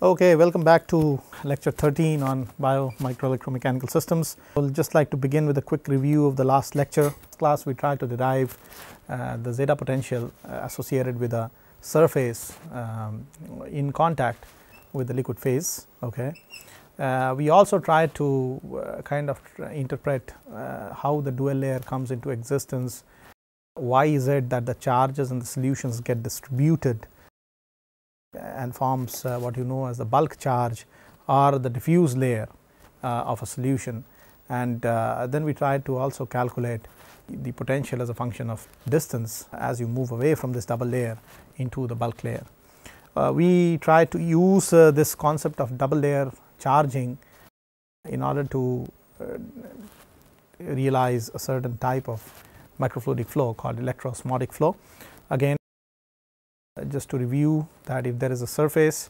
Okay, welcome back to lecture 13 on bio micro electromechanical systems. I will just like to begin with a quick review of the last lecture. This class we tried to derive the zeta potential associated with a surface in contact with the liquid phase. Okay. We also tried to kind of interpret how the dual layer comes into existence. Why is it that the charges in the solutions get distributed and forms what you know as the bulk charge or the diffuse layer of a solution, and then we tried to also calculate the potential as a function of distance as you move away from this double layer into the bulk layer. We tried to use this concept of double layer charging in order to realize a certain type of microfluidic flow called electroosmotic flow. Again, just to review that if there is a surface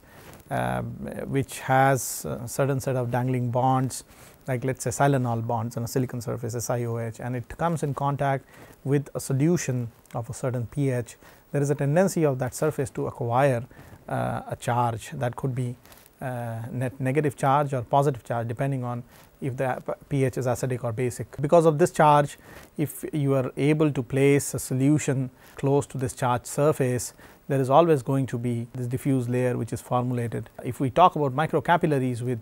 which has a certain set of dangling bonds, like let us say silanol bonds on a silicon surface SiOH, and it comes in contact with a solution of a certain pH, there is a tendency of that surface to acquire a charge that could be net negative charge or positive charge depending on if the pH is acidic or basic. Because of this charge, if you are able to place a solution close to this charged surface, there is always going to be this diffuse layer which is formulated. If we talk about microcapillaries with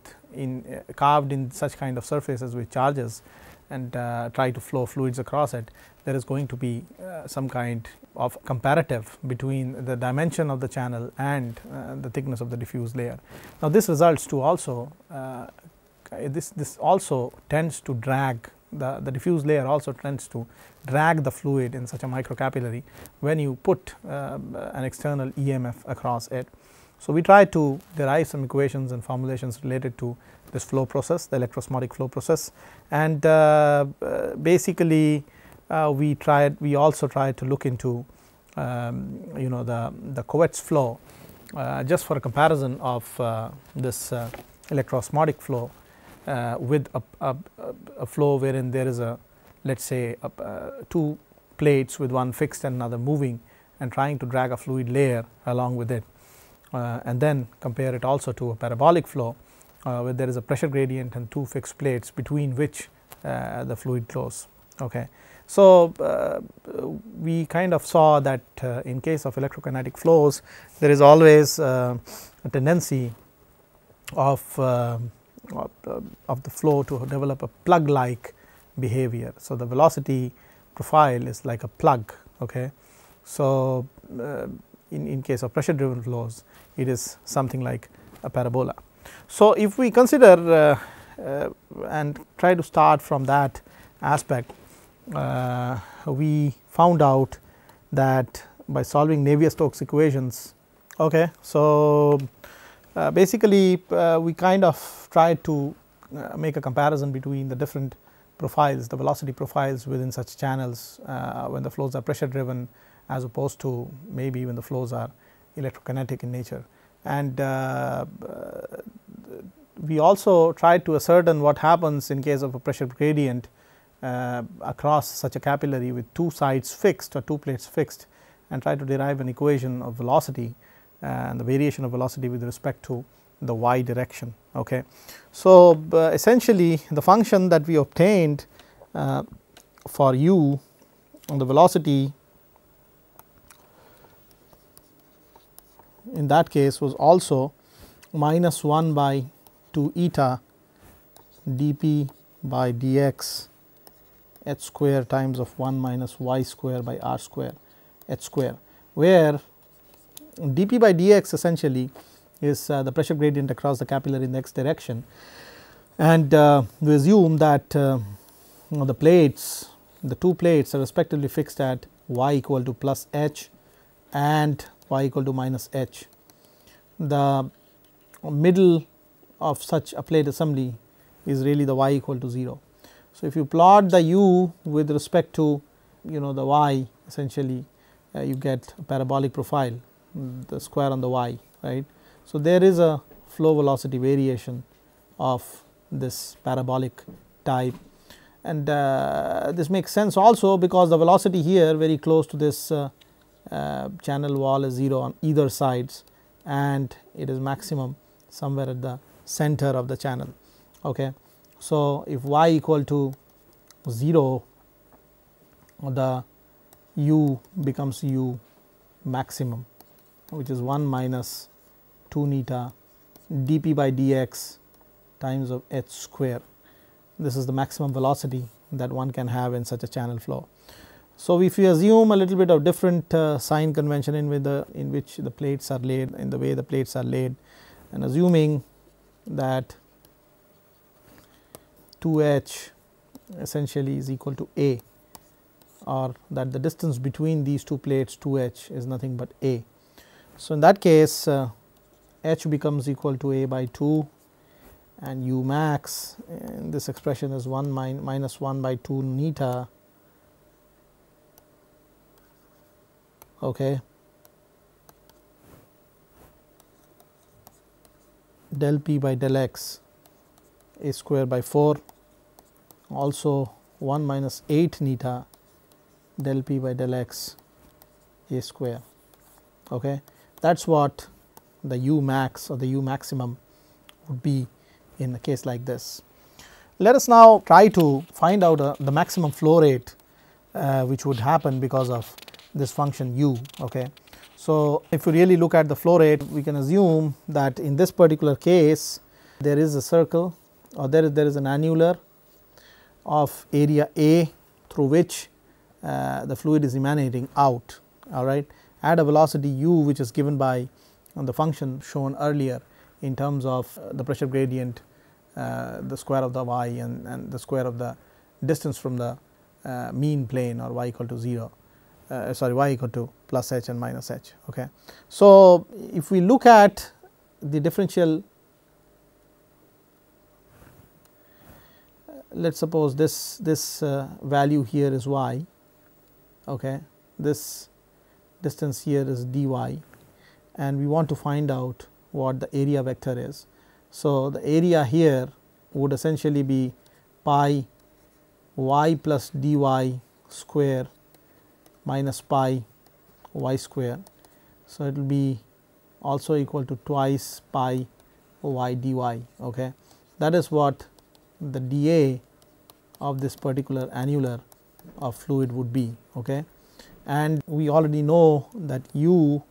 carved in such kind of surfaces with charges and try to flow fluids across it, there is going to be some kind of comparative between the dimension of the channel and the thickness of the diffuse layer. Now, this results to also this also tends to drag the diffuse layer also tends to drag the fluid in such a microcapillary when you put an external EMF across it. So, we try to derive some equations and formulations related to this flow process, the electroosmotic flow process, and basically we also tried to look into you know the Couette's flow just for a comparison of this electroosmotic flow with a flow wherein there is a, let us say, two plates with one fixed and another moving and trying to drag a fluid layer along with it, and then compare it also to a parabolic flow where there is a pressure gradient and two fixed plates between which the fluid flows. Okay. So, we kind of saw that in case of electrokinetic flows there is always a tendency of the flow to develop a plug like behavior. So, the velocity profile is like a plug. Okay. So, in case of pressure driven flows it is something like a parabola. So, if we consider and try to start from that aspect, we found out that by solving Navier-Stokes equations. Okay. So, basically we kind of tried to make a comparison between the different profiles, the velocity profiles within such channels when the flows are pressure driven as opposed to maybe when the flows are electrokinetic in nature. And we also tried to ascertain what happens in case of a pressure gradient across such a capillary with two sides fixed or two plates fixed, and try to derive an equation of velocity and the variation of velocity with respect to the y direction. Okay. So, essentially the function that we obtained for u on the velocity in that case was also minus 1 by 2 eta dp by dx h square times of 1 minus y square by r square h square, where dp by dx essentially is the pressure gradient across the capillary in the x direction, and we assume that the plates, the two plates are respectively fixed at y equal to plus h and y equal to minus h. The middle of such a plate assembly is really the y equal to 0. So, if you plot the u with respect to the y, essentially you get a parabolic profile, the square on the y, right. So, there is a flow velocity variation of this parabolic type, and this makes sense also because the velocity here very close to this channel wall is 0 on either sides, and it is maximum somewhere at the center of the channel. Okay. So, if y equal to 0, the u becomes u maximum, which is 1 minus 2 neta dp by dx times of h square. This is the maximum velocity that one can have in such a channel flow. So, if we assume a little bit of different sign convention in which the plates are laid, in the way the plates are laid, and assuming that 2h essentially is equal to a, or that the distance between these two plates 2h is nothing but a. So, in that case h becomes equal to a by 2, and u max in this expression is 1 minus 1 by 2 neta, okay, del p by del x a square by 4, also 1 minus 8 neta del p by del x a square. Okay. That is what the u max or the u maximum would be in a case like this. Let us now try to find out the maximum flow rate which would happen because of this function u. Okay. So, if we really look at the flow rate, we can assume that in this particular case there is a circle, or there is an annular of area A through which the fluid is emanating out, all right, at a velocity u, which is given by the function shown earlier in terms of the pressure gradient, the square of the y and the square of the distance from the mean plane, or y equal to 0, y equal to plus h and minus h. Okay. So, if we look at the differential, let us suppose this value here is y, okay, this distance here is dy, and we want to find out what the area vector is. So, the area here would essentially be pi y plus dy square minus pi y square. So, it will be also equal to twice pi y dy. Okay. That is what the dA of this particular annular of fluid would be. Okay. And we already know that u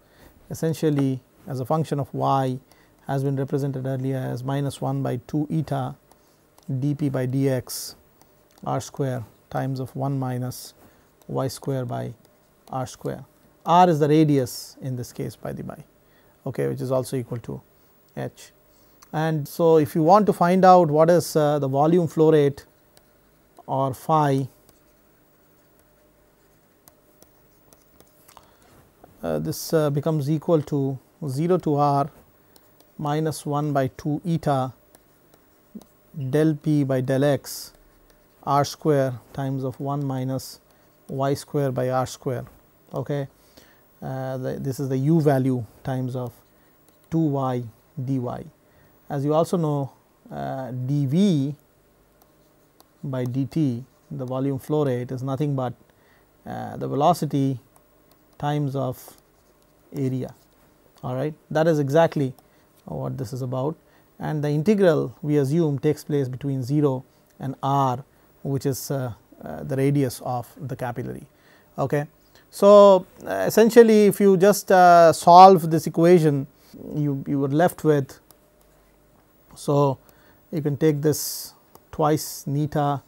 essentially as a function of y has been represented earlier as minus 1 by 2 eta dp by dx r square times of 1 minus y square by r square. R is the radius in this case, by the by, okay, which is also equal to h. And so, if you want to find out what is the volume flow rate, or phi, this becomes equal to 0 to r minus 1 by 2 eta del p by del x r square times of 1 minus y square by r square. Okay. This is the u value times of 2y dy. As you also know, dV by dt, the volume flow rate, is nothing but the velocity times of area. All right. That is exactly what this is about, and the integral we assume takes place between 0 and r, which is the radius of the capillary. Okay. So, essentially if you just solve this equation, you were left with, so you can take this twice neta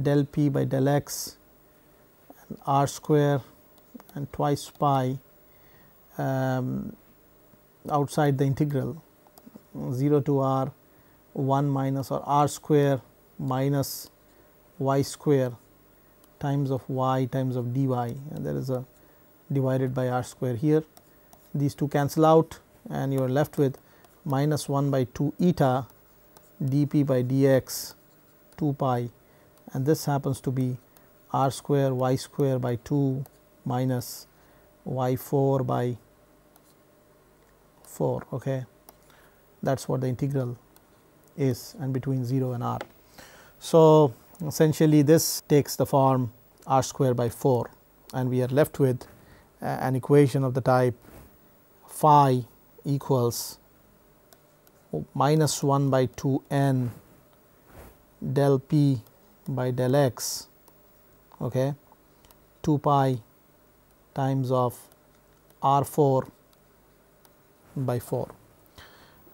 del p by del x and r square and twice pi outside the integral 0 to r 1 minus or r square minus y square times of y times of dy, and there is a divided by r square here. These two cancel out and you are left with minus 1 by 2 eta dp by dx 2 pi, and this happens to be r square y square by 2 minus y 4 by 4. Okay. That is what the integral is, and between 0 and r. So, essentially this takes the form r square by 4, and we are left with an equation of the type phi equals minus 1 by 2 n del p by del x, okay, 2 pi times of r 4 by 4.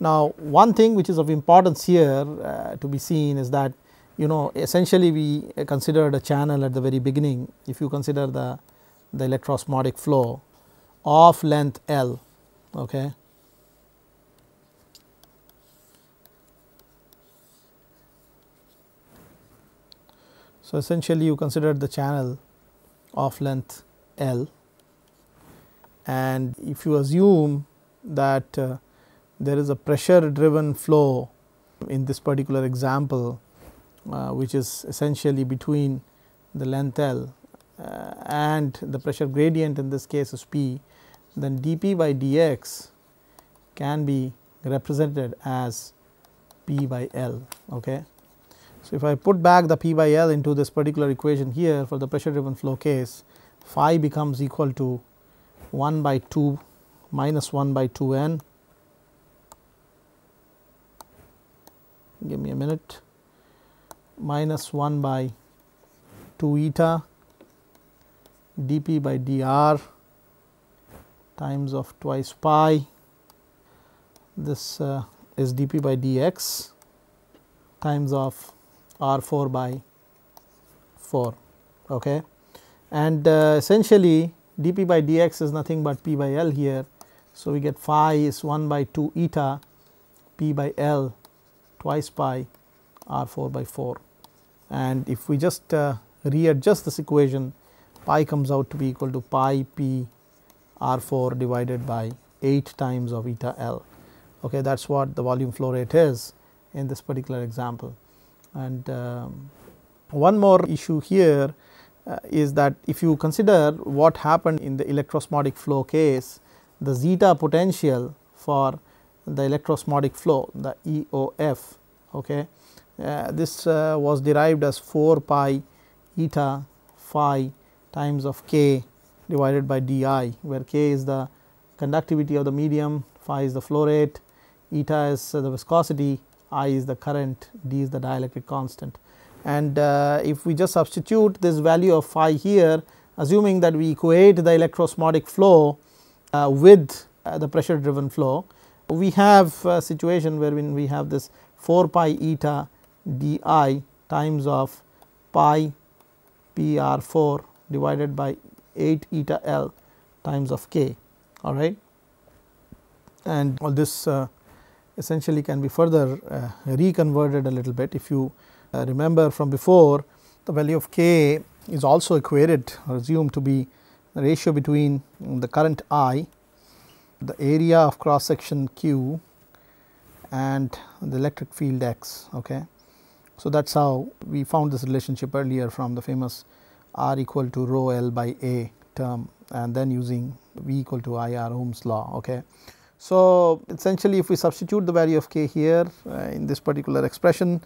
Now, one thing which is of importance here to be seen is that, essentially we considered a channel at the very beginning. If you consider the electroosmotic flow of length L, okay, so essentially you considered the channel of length L, and if you assume that there is a pressure driven flow in this particular example, which is essentially between the length L and the pressure gradient, in this case is P, then dP by dx can be represented as P by L. Okay. So, if I put back the P by L into this particular equation here for the pressure driven flow case, phi becomes equal to 1 by 2 minus 1 by 2 n, give me a minute, minus 1 by 2 eta dP by dr times of twice pi, this is dP by dx times of r 4 by 4. Okay. And essentially dP by dx is nothing but P by L here. So, we get phi is 1 by 2 eta P by L twice pi r 4 by 4, and if we just readjust this equation, pi comes out to be equal to pi P r 4 divided by 8 times of eta L. Okay, that is what the volume flow rate is in this particular example. And one more issue here is that if you consider what happened in the electroosmotic flow case, the zeta potential for the electroosmotic flow, the EOF, okay, this was derived as 4 pi eta phi times of k divided by di, where k is the conductivity of the medium, phi is the flow rate, eta is the viscosity, I is the current, d is the dielectric constant. And if we just substitute this value of phi here, assuming that we equate the electroosmotic flow with the pressure driven flow, we have a situation wherein we have this 4 pi eta di times of pi p r 4 divided by 8 eta L times of k, all right. And all this essentially can be further reconverted a little bit. If you remember from before, the value of k is also equated or assumed to be the ratio between the current I, the area of cross section Q, and the electric field X. Okay. So, that is how we found this relationship earlier from the famous R equal to rho L by A term, and then using V equal to I R Ohm's law. Okay. So, essentially if we substitute the value of k here in this particular expression,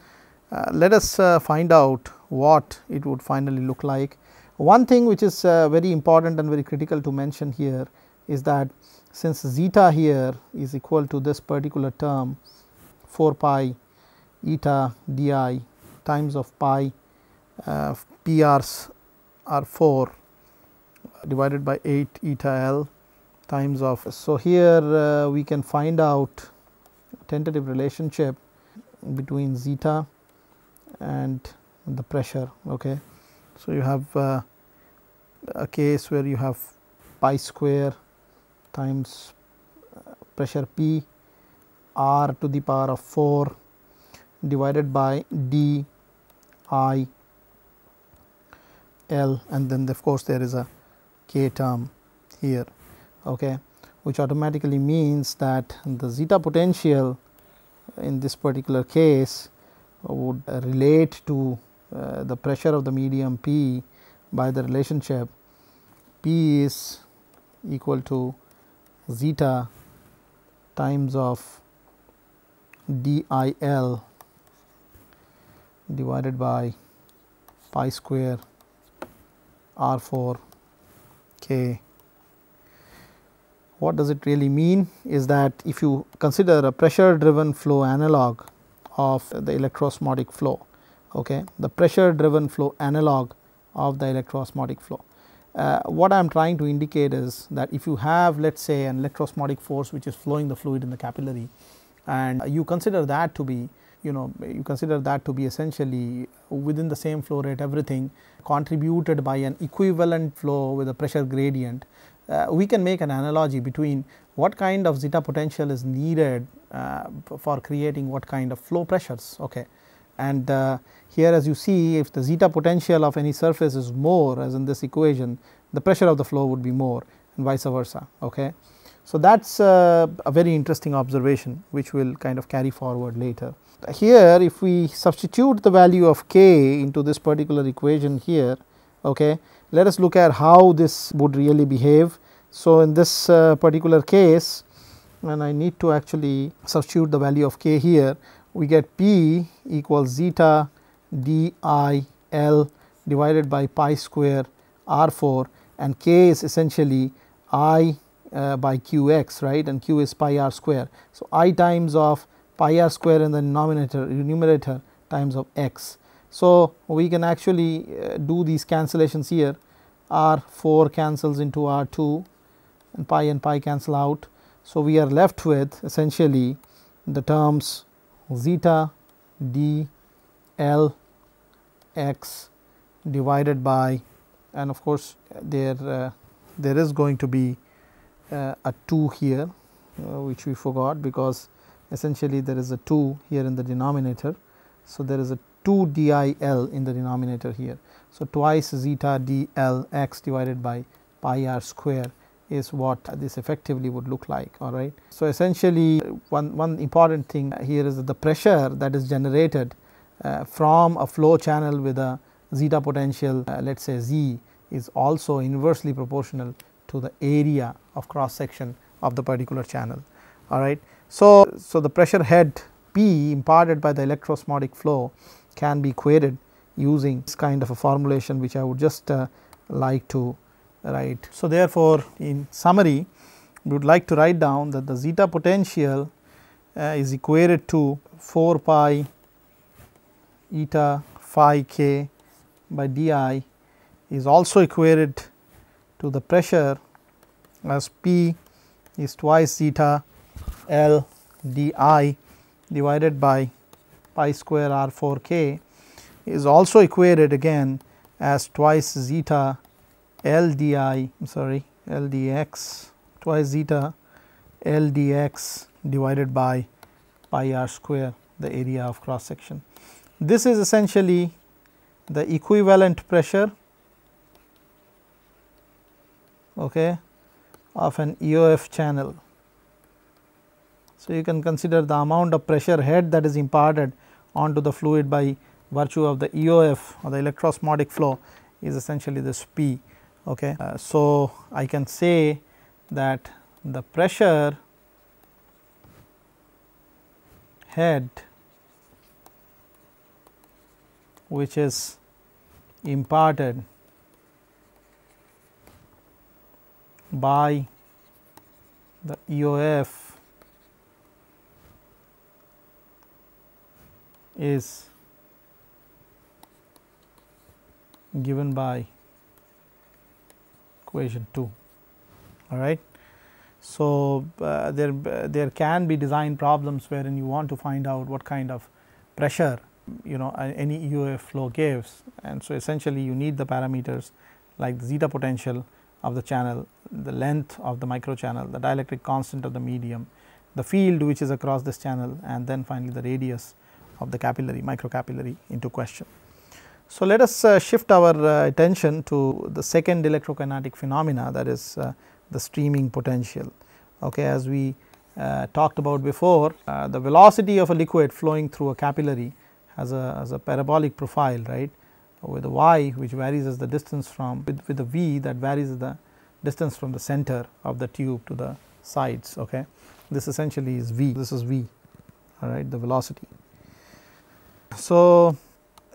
let us find out what it would finally look like. One thing which is very important and very critical to mention here is that since zeta here is equal to this particular term 4 pi eta di times of pi p r's r 4 divided by 8 eta L times of. So, here we can find out tentative relationship between zeta and the pressure. Okay. So, you have a case where you have pi square times pressure P r to the power of 4 divided by d I L, and then of course, there is a k term here, okay, which automatically means that the zeta potential in this particular case would relate to the pressure of the medium P by the relationship P is equal to zeta times of d I L divided by pi square r 4 k, What does it really mean is that if you consider a pressure driven flow analog of the electroosmotic flow, okay, the pressure driven flow analog of the electroosmotic flow. What I am trying to indicate is that if you have, let us say, an electroosmotic force which is flowing the fluid in the capillary, and you consider that to be, you consider that to be essentially within the same flow rate, everything contributed by an equivalent flow with a pressure gradient, we can make an analogy between what kind of zeta potential is needed for creating what kind of flow pressures. Okay. And here, as you see, if the zeta potential of any surface is more, as in this equation, the pressure of the flow would be more, and vice versa. Okay. So, that is a very interesting observation which will kind of carry forward later. Here, if we substitute the value of k into this particular equation here, okay, let us look at how this would really behave. So, in this particular case, and I need to actually substitute the value of k here, we get P equals zeta d I L divided by pi square r 4, and k is essentially I by q x, right, and q is pi r square. So, I times of pi r square in the numerator times of x. So, we can actually do these cancellations here. R 4 cancels into R 2 and pi cancel out. So, we are left with essentially the terms zeta d L x divided by, and of course, there is going to be a 2 here which we forgot, because essentially there is a 2 here in the denominator. So, there is a 2 d I L in the denominator here. So, twice zeta d L x divided by pi r square is what this effectively would look like. All right. So, essentially one important thing here is that the pressure that is generated from a flow channel with a zeta potential, let us say z, is also inversely proportional to the area of cross section of the particular channel. All right. So, the pressure head P imparted by the electroosmotic flow can be equated using this kind of a formulation, which I would just like to write. So, therefore, in summary, we would like to write down that the zeta potential is equated to 4 pi eta phi k by di is also equated to the pressure as P is twice zeta L d I divided by pi square r 4 k is also equated again as twice zeta L d I, L d x, twice zeta L d x divided by pi r square, the area of cross section. This is essentially the equivalent pressure, okay, of an EOF channel. So, you can consider the amount of pressure head that is imparted onto the fluid by virtue of the EOF or the electroosmotic flow is essentially this P. Okay. So, I can say that the pressure head which is imparted by the EOF is given by equation 2. All right. So, there can be design problems wherein you want to find out what kind of pressure any EOF flow gives, and so essentially you need the parameters like the zeta potential of the channel, the length of the microchannel, the dielectric constant of the medium, the field which is across this channel, and then finally the radius of the capillary, microcapillary into question. So, let us shift our attention to the second electrokinetic phenomena, that is the streaming potential. Okay, as we talked about before, the velocity of a liquid flowing through a capillary has a parabolic profile, right, with a y which varies as the distance from with a v that varies as the distance from the center of the tube to the sides. Okay, this essentially is v, this is v, all right, the velocity. So,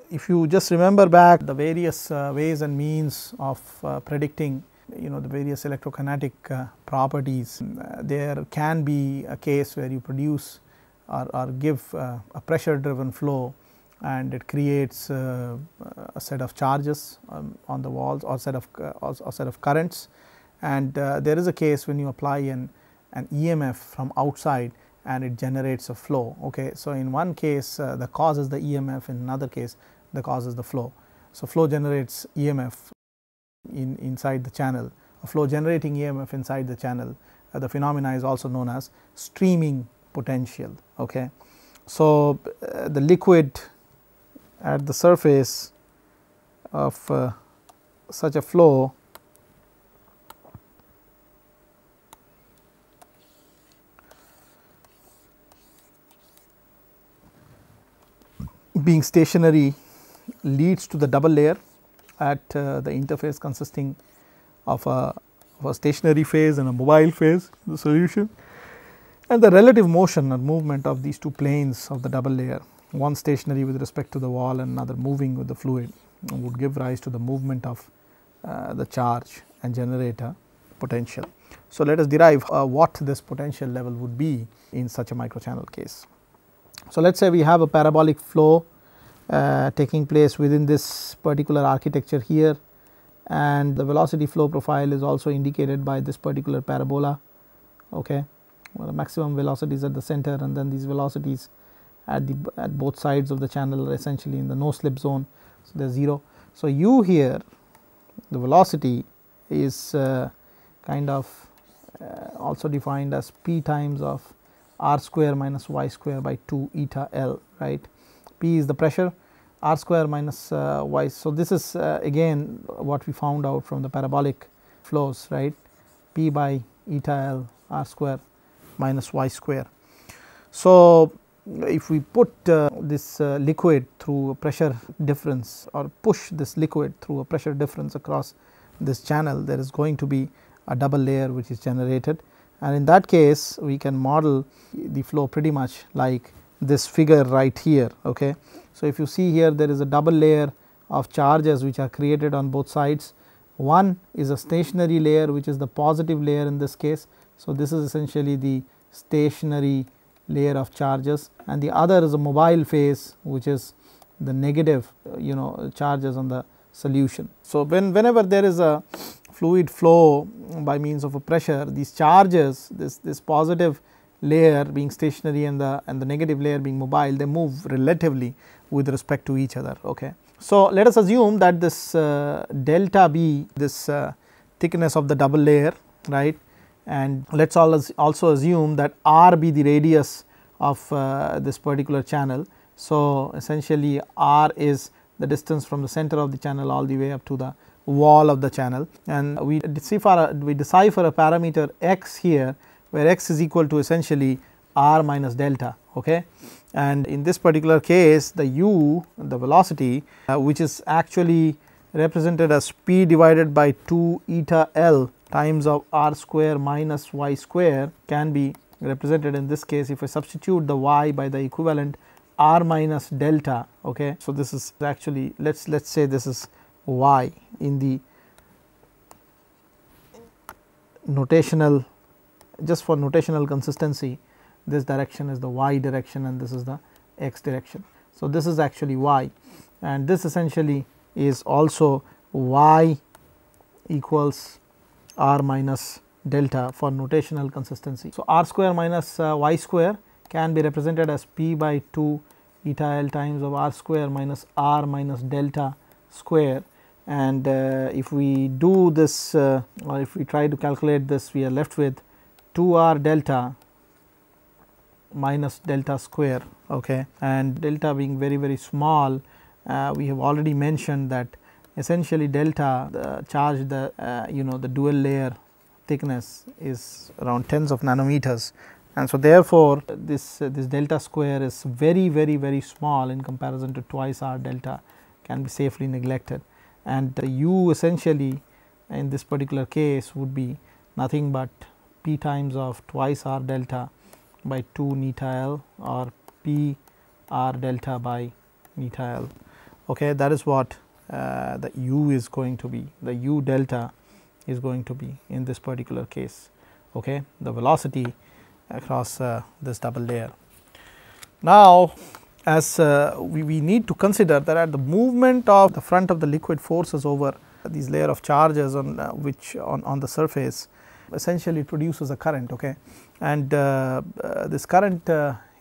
if you just remember back the various ways and means of predicting the various electrokinetic properties, there can be a case where you produce or give a pressure driven flow, and it creates a set of charges on the walls or set of currents, and there is a case when you apply an EMF from outside and it generates a flow. Okay. So, in one case the cause is the EMF, in another case the cause is the flow. So, flow generates EMF inside the channel, a flow generating EMF inside the channel. The phenomena is also known as streaming potential. Okay. So, the liquid at the surface of such a flow being stationary leads to the double layer at the interface consisting of a stationary phase and a mobile phase in the solution, and the relative motion or movement of these two planes of the double layer, one stationary with respect to the wall and another moving with the fluid, would give rise to the movement of the charge and generate a potential. So, let us derive what this potential level would be in such a microchannel case. So, let us say we have a parabolic flow taking place within this particular architecture here, and the velocity flow profile is also indicated by this particular parabola. Okay. Well, the maximum velocities at the center, and then these velocities at both sides of the channel are essentially in the no slip zone. So, they are 0. So, u here, the velocity is kind of also defined as p times of r square minus y square by 2 eta L, right. P is the pressure, r square minus y. So, this is again what we found out from the parabolic flows, right, P by eta L r square minus y square. So, if we put this liquid through a pressure difference, or push this liquid through a pressure difference across this channel, there is going to be a double layer which is generated, and in that case we can model the flow pretty much like this figure right here. Okay. So, if you see here, there is a double layer of charges which are created on both sides. One is a stationary layer, which is the positive layer in this case. So, this is essentially the stationary layer of charges, and the other is a mobile phase, which is the negative charges on the solution. So, whenever there is a fluid flow by means of a pressure, these charges, this positive layer being stationary and the negative layer being mobile, they move relatively with respect to each other. Okay. So, let us assume that this delta B, this thickness of the double layer, right, and let us also assume that r be the radius of this particular channel. So, essentially r is the distance from the center of the channel all the way up to the wall of the channel, and we decipher a parameter x here, where x is equal to essentially r minus delta. Okay. And in this particular case, the u, the velocity, which is actually represented as p divided by 2 eta L times of r square minus y square, can be represented in this case if I substitute the y by the equivalent r minus delta. Okay. So, this is actually, let us say this is y in the notational, just for notational consistency, this direction is the y direction and this is the x direction. So, this is actually y, and this essentially is also y equals r minus delta for notational consistency. So, r square minus y square can be represented as p by 2 eta L times of r square minus r minus delta square, and if we do this or if we try to calculate this, we are left with 2 r delta minus delta square. Okay. And delta being very small, we have already mentioned that essentially delta, the charge, the the dual layer thickness is around tens of nanometers, and so therefore, this delta square is very small in comparison to twice r delta, can be safely neglected, and the u essentially in this particular case would be nothing but p times of twice r delta by 2 neta L, or p r delta by neta L. Okay, that is what the u is going to be. The u delta is going to be in this particular case, okay, the velocity across this double layer. Now, as we need to consider that at the movement of the front of the liquid forces over these layer of charges on which on the surface, essentially it produces a current, okay, and this current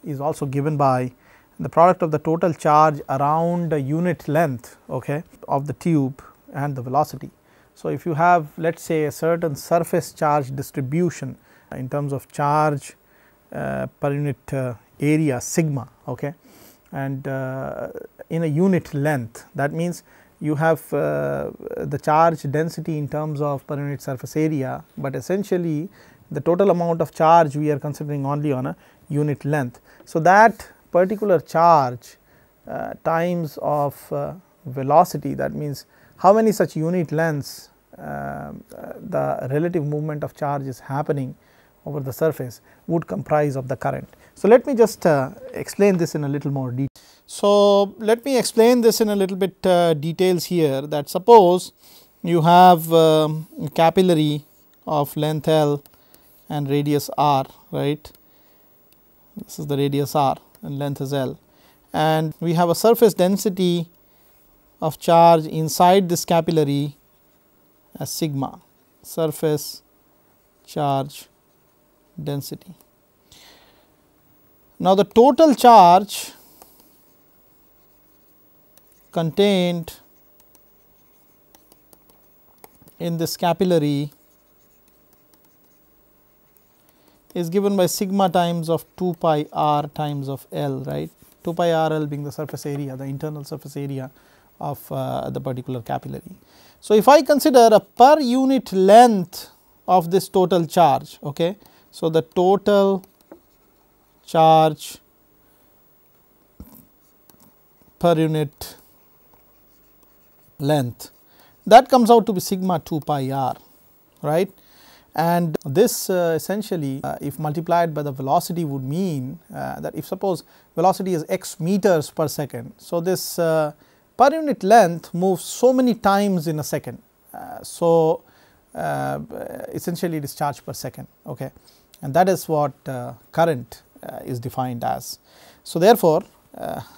is also given by the product of the total charge around the unit length, okay, of the tube and the velocity. So, if you have, let us say, a certain surface charge distribution in terms of charge per unit area sigma, okay, and in a unit length, that means you have the charge density in terms of per unit surface area, but essentially the total amount of charge we are considering only on a unit length. So, that particular charge times of velocity, that means how many such unit lengths the relative movement of charge is happening over the surface would comprise of the current. So, let me just explain this in a little more detail. So, let me explain this in a little bit details here, that suppose you have a capillary of length L and radius r, right. This is the radius r and length is L, and we have a surface density of charge inside this capillary as sigma, surface charge density. Now, the total charge contained in this capillary is given by sigma times of 2 pi r times of L, right, 2 pi r L being the surface area, the internal surface area of the particular capillary. So, if I consider a per unit length of this total charge, okay, so the total charge per unit length, that comes out to be sigma 2 pi r, right. And this essentially if multiplied by the velocity would mean that if suppose velocity is x meters per second. So, this per unit length moves so many times in a second. So, essentially it is charge per second, okay, and that is what current is defined as. So, therefore,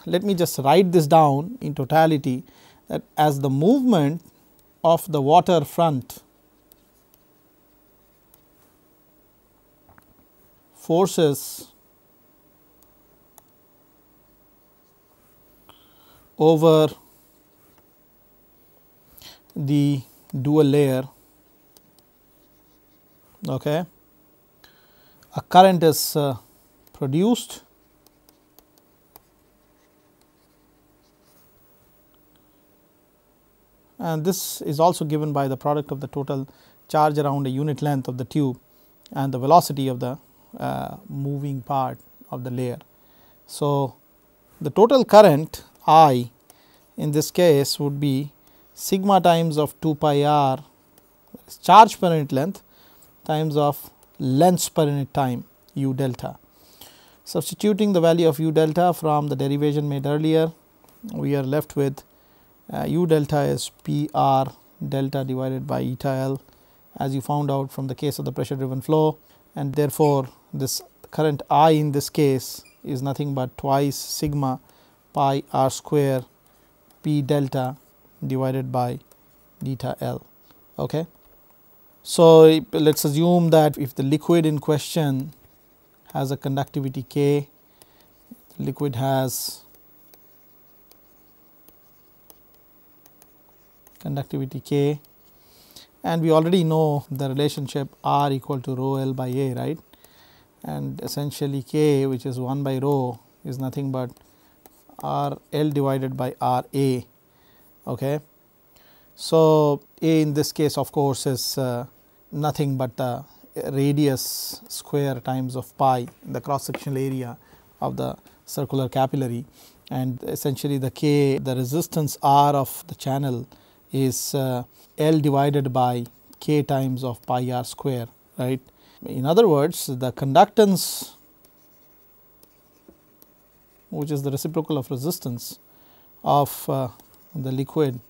let me just write this down in totality, that as the movement of the water front forces over the dual layer, okay, a current is produced and this is also given by the product of the total charge around a unit length of the tube and the velocity of the moving part of the layer. So, the total current I in this case would be sigma times of 2 pi r charge per unit length times of lengths per unit time u delta. Substituting the value of u delta from the derivation made earlier, we are left with u delta is p r delta divided by eta L, as you found out from the case of the pressure driven flow, and therefore, this current I in this case is nothing but twice sigma pi r square p delta divided by eta L. Okay. So, let us assume that if the liquid in question has a conductivity K, liquid has conductivity K, and we already know the relationship R equal to rho L by A, right, and essentially K, which is 1 by rho, is nothing but R L divided by R A. Okay. So, A in this case of course is nothing but the radius square times of pi, the cross sectional area of the circular capillary, and essentially the K, the resistance R of the channel is L divided by K times of pi r square, right. In other words, the conductance, which is the reciprocal of resistance of the liquid,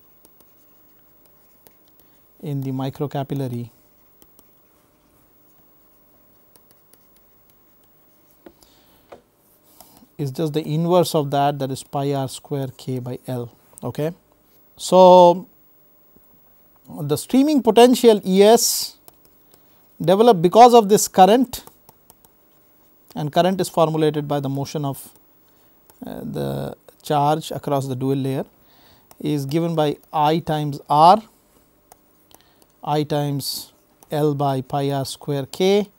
in the microcapillary is just the inverse of that, that is pi r square k by L. Okay. So, the streaming potential E s developed because of this current, and current is formulated by the motion of the charge across the dual layer, is given by I times r, I times L by pi r square k,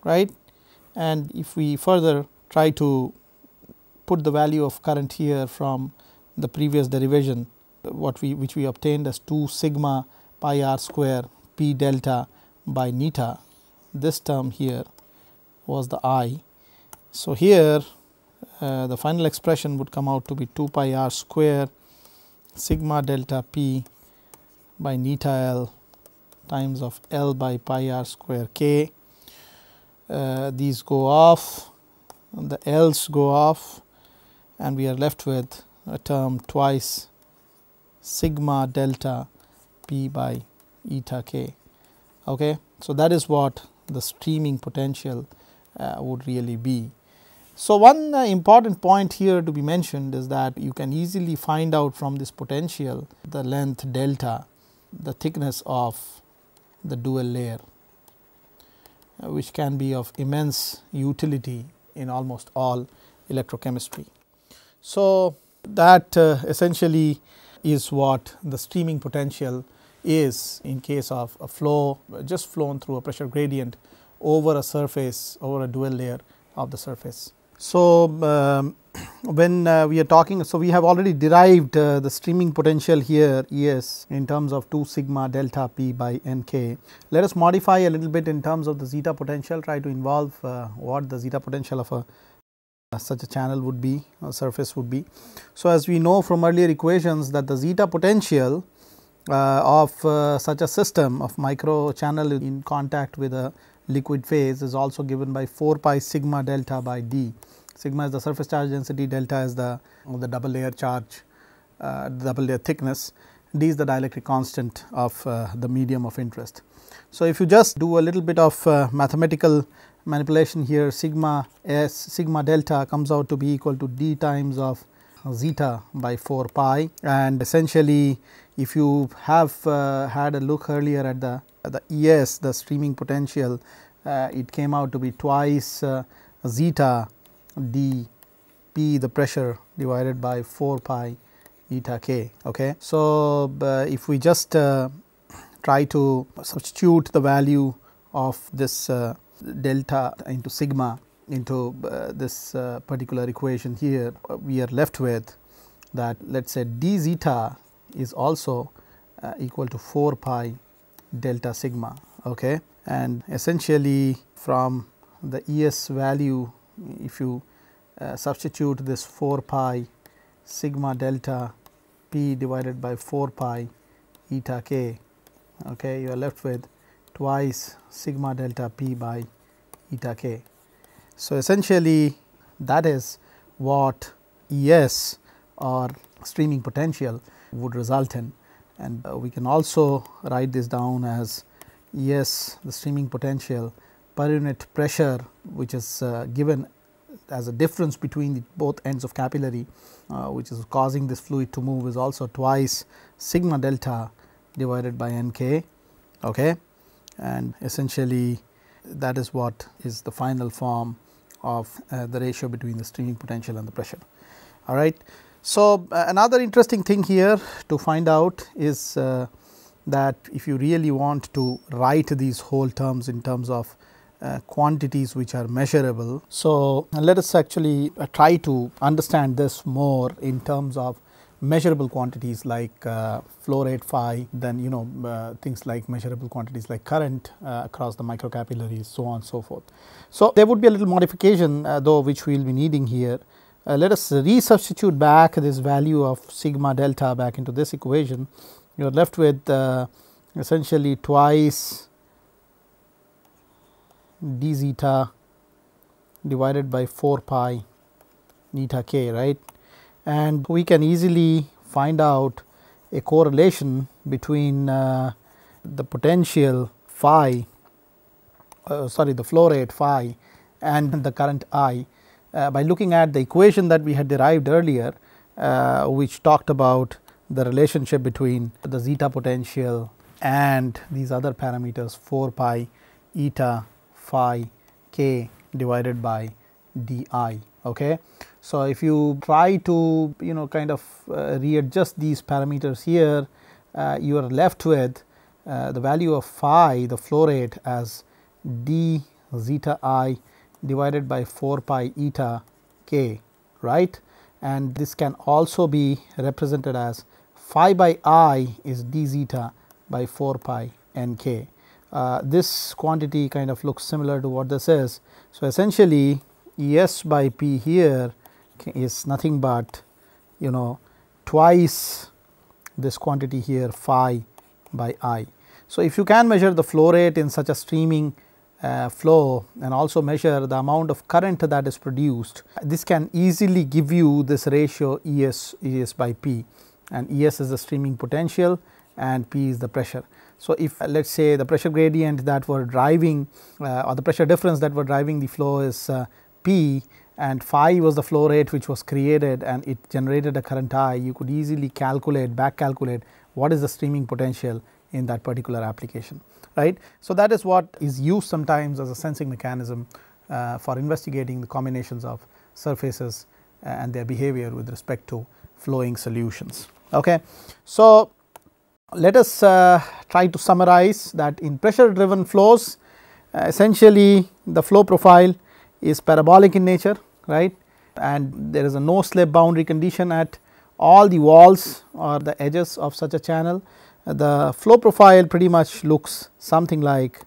right. And if we further try to put the value of current here from the previous derivation, which we obtained as 2 sigma pi r square p delta by neta, this term here was the I. So, here the final expression would come out to be 2 pi r square sigma delta p by neta L times of L by pi r square k. These go off, the L's go off, and we are left with a term twice sigma delta p by eta k. Okay. So, that is what the streaming potential would really be. So, one important point here to be mentioned is that you can easily find out from this potential the length delta, the thickness of the dual layer, which can be of immense utility in almost all electrochemistry. So, that essentially is what the streaming potential is in case of a flow just flown through a pressure gradient over a surface, over a dual layer of the surface. So, when we are talking, so we have already derived the streaming potential here E s in terms of 2 sigma delta p by n k. Let us modify a little bit in terms of the zeta potential, try to involve what the zeta potential of a such a channel would be, a surface would be. So, as we know from earlier equations that the zeta potential of such a system of micro channel in contact with a liquid phase is also given by 4 pi sigma delta by d. Sigma is the surface charge density, delta is the double layer charge, double layer thickness, d is the dielectric constant of the medium of interest. So, if you just do a little bit of mathematical manipulation here, sigma s sigma delta comes out to be equal to d times of zeta by 4 pi, and essentially if you have had a look earlier at the E s, the streaming potential, it came out to be twice zeta d p, the pressure, divided by 4 pi eta k. Okay. So, if we just try to substitute the value of this delta into sigma into this particular equation here, we are left with that, let us say d zeta is also equal to 4 pi delta sigma. Okay. And essentially from the E s value, if you substitute this 4 pi sigma delta p divided by 4 pi eta k, okay, you are left with twice sigma delta p by eta k. So, essentially that is what E s or streaming potential would result in, and we can also write this down as E s, the streaming potential per unit pressure, which is given as a difference between the both ends of capillary, which is causing this fluid to move, is also twice sigma delta divided by n k. Okay. And essentially that is what is the final form of the ratio between the streaming potential and the pressure. All right. So, another interesting thing here to find out is that if you really want to write these whole terms in terms of quantities which are measurable. So, let us actually try to understand this more in terms of measurable quantities like flow rate phi, then things like measurable quantities like current across the microcapillaries, so on and so forth. So, there would be a little modification though which we will be needing here. Let us resubstitute back this value of sigma delta back into this equation. You are left with essentially twice d zeta divided by 4 pi eta k, right. And we can easily find out a correlation between the potential phi, the flow rate phi and the current I by looking at the equation that we had derived earlier, which talked about the relationship between the zeta potential and these other parameters 4 pi eta phi k divided by d I. Okay. So, if you try to kind of readjust these parameters here, you are left with the value of phi, the flow rate, as d zeta I divided by 4 pi eta k, right, and this can also be represented as phi by I is d zeta by 4 pi n k. This quantity kind of looks similar to what this is. So, essentially S by P here is nothing but twice this quantity here phi by I. So, if you can measure the flow rate in such a streaming flow and also measure the amount of current that is produced, this can easily give you this ratio ES by P, and ES is the streaming potential and P is the pressure. So, if let us say the pressure gradient that were driving or the pressure difference that were driving the flow is P, and phi was the flow rate which was created and it generated a current I, you could easily back calculate what is the streaming potential in that particular application, right. So, that is what is used sometimes as a sensing mechanism for investigating the combinations of surfaces and their behavior with respect to flowing solutions. Okay. So, let us try to summarize that in pressure driven flows, essentially the flow profile is parabolic in nature, right, and there is a no slip boundary condition at all the walls or the edges of such a channel. The flow profile pretty much looks something like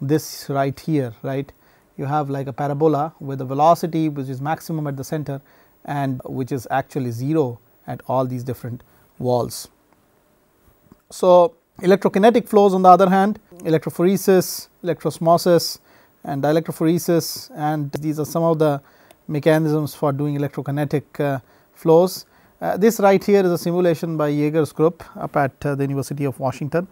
this right here, right. You have like a parabola with a velocity which is maximum at the center and which is actually 0 at all these different walls. So, electrokinetic flows on the other hand, electrophoresis, electrosmosis and dielectrophoresis, and these are some of the mechanisms for doing electrokinetic flows. This right here is a simulation by Jaeger's group up at the University of Washington,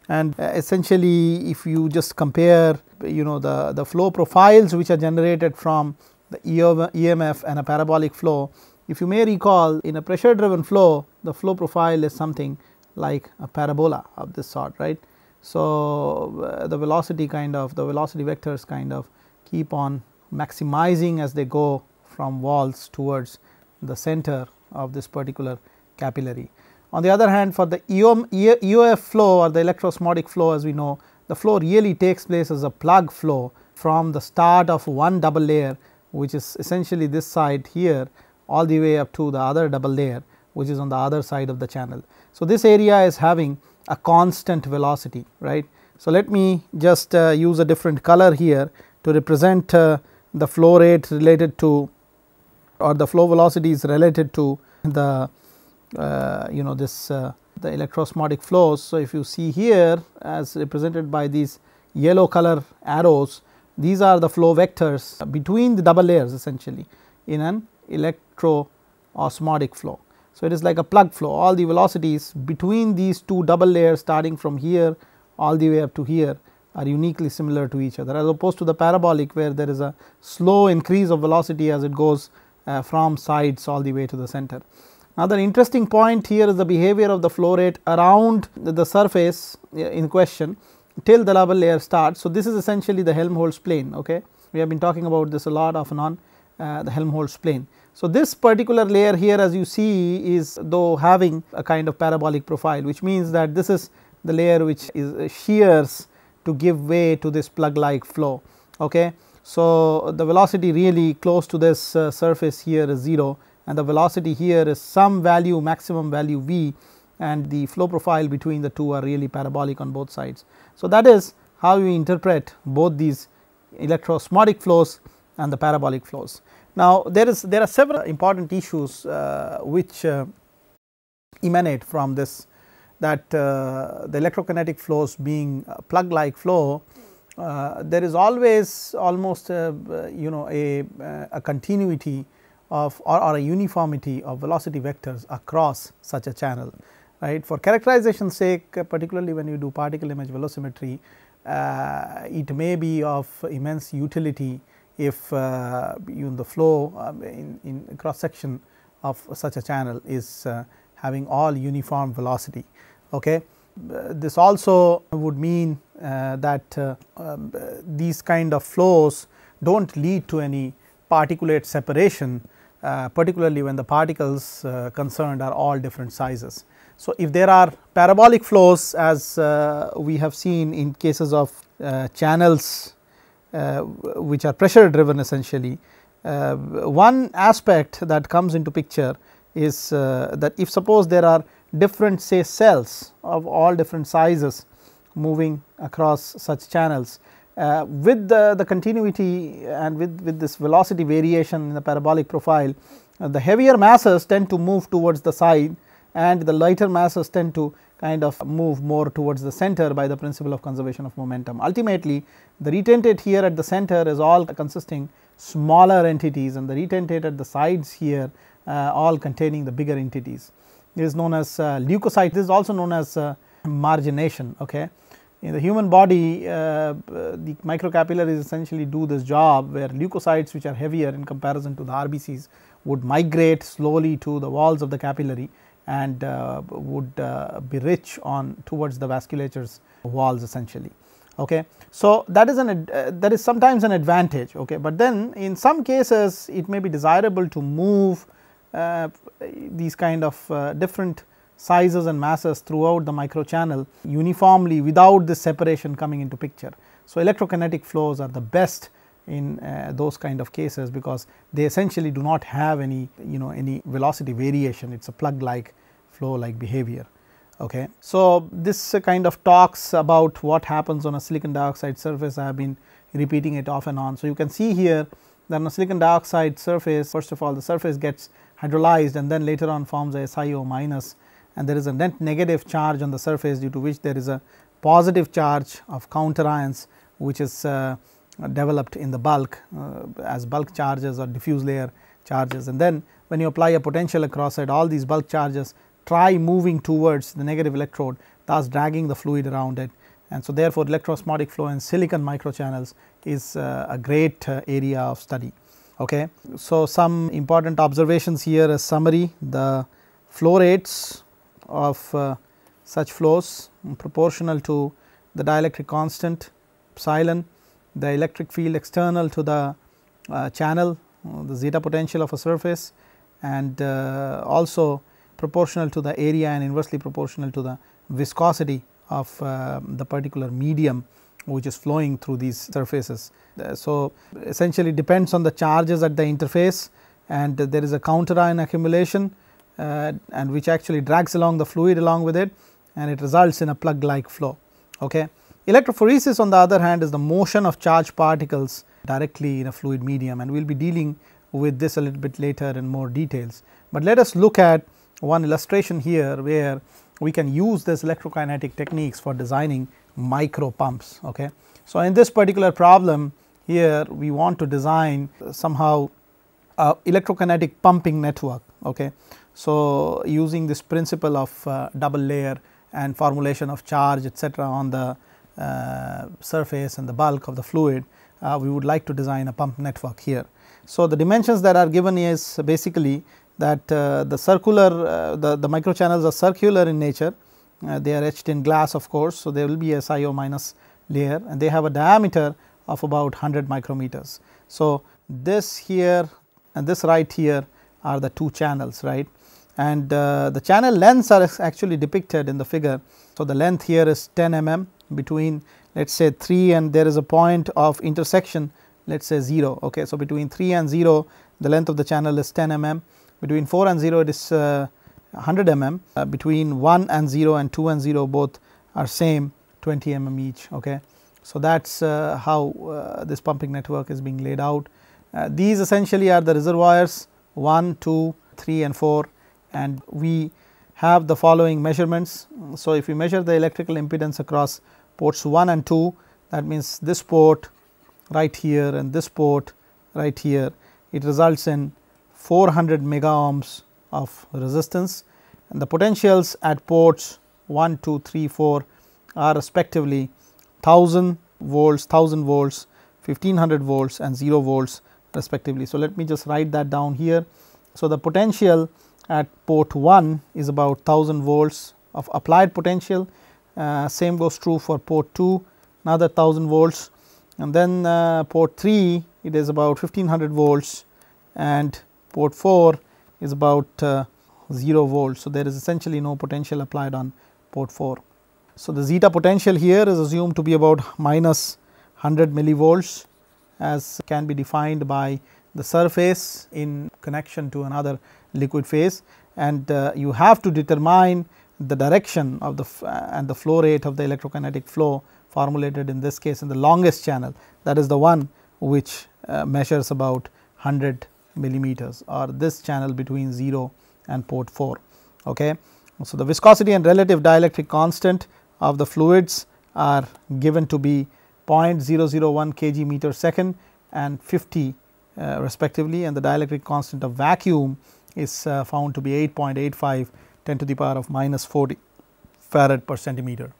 and essentially if you just compare the flow profiles which are generated from the EMF and a parabolic flow, if you may recall, in a pressure driven flow the flow profile is something like a parabola of this sort, right. So, the velocity vectors kind of keep on maximizing as they go from walls towards the center of this particular capillary. On the other hand, for the EOF flow or the electroosmotic flow, as we know, the flow really takes place as a plug flow from the start of one double layer, which is essentially this side here, all the way up to the other double layer which is on the other side of the channel. So, this area is having a constant velocity, right. So, let me just use a different color here to represent the flow rate related to, or the flow velocity is related to the the electroosmotic flows. So, if you see here as represented by these yellow color arrows, these are the flow vectors between the double layers essentially in an electroosmotic flow. So, it is like a plug flow, all the velocities between these two double layers starting from here all the way up to here are uniquely similar to each other, as opposed to the parabolic where there is a slow increase of velocity as it goes from sides all the way to the center. Another interesting point here is the behavior of the flow rate around the surface in question till the double layer starts. So, this is essentially the Helmholtz plane. Okay. We have been talking about this a lot off and on, the Helmholtz plane. So, this particular layer here as you see is though having a kind of parabolic profile, which means that this is the layer which is shears to give way to this plug like flow. Okay. So, the velocity really close to this surface here is 0, and the velocity here is some value, maximum value v, and the flow profile between the two are really parabolic on both sides. So, that is how you interpret both these electroosmotic flows and the parabolic flows. Now, there are several important issues which emanate from this, that the electrokinetic flows being plug like flow, there is always almost a continuity of or a uniformity of velocity vectors across such a channel. right. For characterization sake, particularly when you do particle image velocimetry, it may be of immense utility if the flow in cross section of such a channel is having all uniform velocity. Okay. This also would mean that these kind of flows do not lead to any particulate separation, particularly when the particles concerned are all different sizes. So, if there are parabolic flows, as we have seen in cases of channels which are pressure driven essentially, one aspect that comes into picture is that if suppose there are different say cells of all different sizes moving across such channels, with the continuity and with this velocity variation in the parabolic profile, the heavier masses tend to move towards the side and the lighter masses tend to kind of move more towards the center by the principle of conservation of momentum. Ultimately, the retentate here at the center is all consisting smaller entities, and the retentate at the sides here all containing the bigger entities. This is known as leukocyte. This is also known as margination. Okay. In the human body, the microcapillaries essentially do this job, where leukocytes, which are heavier in comparison to the RBCs, would migrate slowly to the walls of the capillary and would be rich on towards the vasculature's walls essentially. Okay. So, that is sometimes an advantage, okay. But then in some cases it may be desirable to move these kind of different sizes and masses throughout the microchannel uniformly without this separation coming into picture. So, electrokinetic flows are the best in those kind of cases, because they essentially do not have any any velocity variation. It is a plug like flow like behavior. Okay. So, this kind of talks about what happens on a silicon dioxide surface. I have been repeating it off and on. So, you can see here that on a silicon dioxide surface, first of all the surface gets hydrolyzed and then later on forms a SiO minus, and there is a net negative charge on the surface, due to which there is a positive charge of counter ions which is developed in the bulk as bulk charges or diffuse layer charges. And then when you apply a potential across it, all these bulk charges try moving towards the negative electrode, thus dragging the fluid around it. And so, therefore, electroosmotic flow in silicon microchannels is a great area of study. Okay. So, some important observations here as summary: the flow rates of such flows proportional to the dielectric constant epsilon, the electric field external to the channel, the zeta potential of a surface, and also proportional to the area and inversely proportional to the viscosity of the particular medium which is flowing through these surfaces. So, essentially depends on the charges at the interface, and there is a counter ion accumulation and which actually drags along the fluid along with it, and it results in a plug like flow. Okay. Electrophoresis, on the other hand, is the motion of charged particles directly in a fluid medium, and we will be dealing with this a little bit later in more details. But let us look at one illustration here where we can use this electrokinetic techniques for designing micro pumps. Okay. So, in this particular problem here, we want to design somehow electrokinetic pumping network. Okay. So, using this principle of double layer and formulation of charge etc. on the surface and the bulk of the fluid, we would like to design a pump network here. So, the dimensions that are given is basically that the circular the microchannels are circular in nature, they are etched in glass of course. So, there will be a SiO minus layer, and they have a diameter of about 100 micrometers. So, this here and this right here are the two channels, right, and the channel lengths are actually depicted in the figure. So, the length here is 10 mm between, let us say 3, and there is a point of intersection, let us say 0. Okay. So, between 3 and 0 the length of the channel is 10 mm, between 4 and 0 it is 100 mm, between 1 and 0 and 2 and 0 both are same 20 mm each. Okay. So, that is how this pumping network is being laid out. These essentially are the reservoirs 1, 2, 3 and 4, and we have the following measurements. So, if we measure the electrical impedance across ports 1 and 2, that means this port right here and this port right here, it results in 400 mega ohms of resistance, and the potentials at ports 1, 2, 3, 4 are respectively 1000 volts, 1500 volts and 0 volts respectively. So, let me just write that down here. So, the potential at port 1 is about 1000 volts of applied potential, same goes true for port 2, another 1000 volts, and then port 3 it is about 1500 volts and port 4 is about 0 volts. So, there is essentially no potential applied on port 4. So, the zeta potential here is assumed to be about minus 100 millivolts, as can be defined by the surface in connection to another liquid phase, and you have to determine the direction of the and the flow rate of the electrokinetic flow formulated in this case in the longest channel, that is the one which measures about 100 millimeters, or this channel between 0 and port 4. Okay. So, the viscosity and relative dielectric constant of the fluids are given to be 0.001 kg meter second and 50 respectively, and the dielectric constant of vacuum is found to be 8.85 10 to the power of minus 40 farad per centimeter.